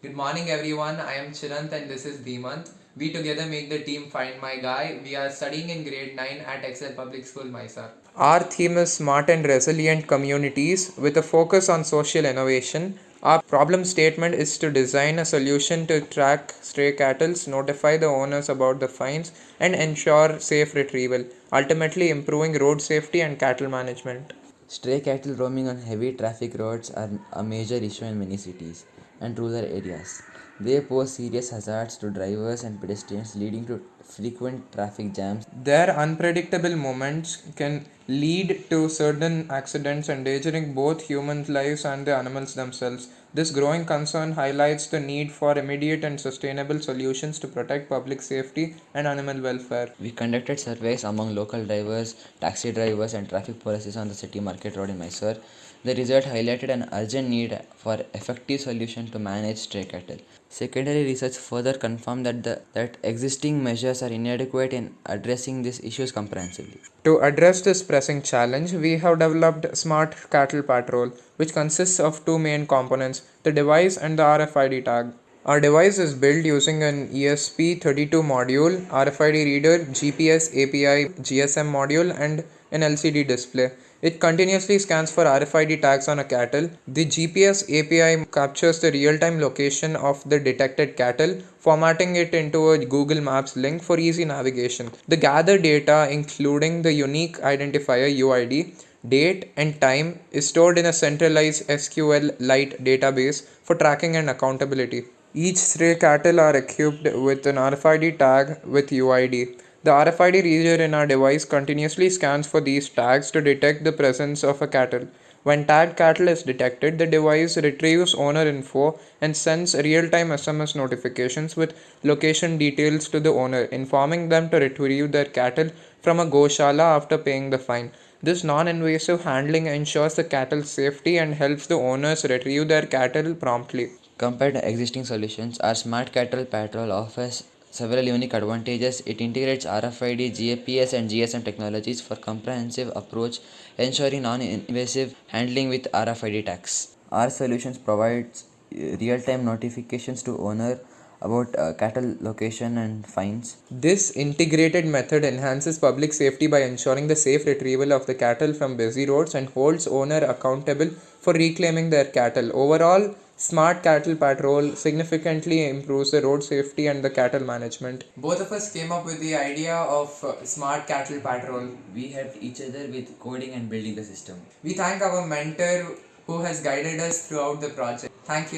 Good morning everyone, I am Chirant and this is Dhimant. We together make the team Find My Guy. We are studying in grade 9 at Excel Public School, Mysore. Our theme is smart and resilient communities with a focus on social innovation. Our problem statement is to design a solution to track stray cattle, notify the owners about the fines, and ensure safe retrieval, ultimately improving road safety and cattle management. Stray cattle roaming on heavy traffic roads are a major issue in many cities and rural areas. They pose serious hazards to drivers and pedestrians, leading to frequent traffic jams. Their unpredictable movements can lead to certain accidents, endangering both human lives and the animals themselves. This growing concern highlights the need for immediate and sustainable solutions to protect public safety and animal welfare. We conducted surveys among local drivers, taxi drivers, and traffic policies on the city market road in Mysore. The result highlighted an urgent need for effective solution to manage stray cattle. Secondary research further confirmed that existing measures are inadequate in addressing these issues comprehensively. To address this pressing challenge, we have developed Smart Cattle Patrol, which consists of two main components, the device and the RFID tag. Our device is built using an ESP32 module, RFID reader, GPS API, GSM module, and an LCD display. It continuously scans for RFID tags on a cattle. The GPS API captures the real-time location of the detected cattle, formatting it into a Google Maps link for easy navigation. The gathered data, including the unique identifier UID, date, and time, is stored in a centralized SQL-Lite database for tracking and accountability. Each stray cattle are equipped with an RFID tag with UID. The RFID reader in our device continuously scans for these tags to detect the presence of a cattle. When tagged cattle is detected, the device retrieves owner info and sends real-time SMS notifications with location details to the owner, informing them to retrieve their cattle from a goshala after paying the fine. This non-invasive handling ensures the cattle's safety and helps the owners retrieve their cattle promptly. Compared to existing solutions, our Smart Cattle Patrol offers several unique advantages. It integrates RFID, GPS, and GSM technologies for comprehensive approach, ensuring non-invasive handling with RFID tags. Our solutions provides real-time notifications to owner about cattle location and fines. This integrated method enhances public safety by ensuring the safe retrieval of the cattle from busy roads and holds owner accountable for reclaiming their cattle. Overall, Smart Cattle Patrol significantly improves the road safety and the cattle management. Both of us came up with the idea of Smart Cattle Patrol. We helped each other with coding and building the system. We thank our mentor who has guided us throughout the project. Thank you.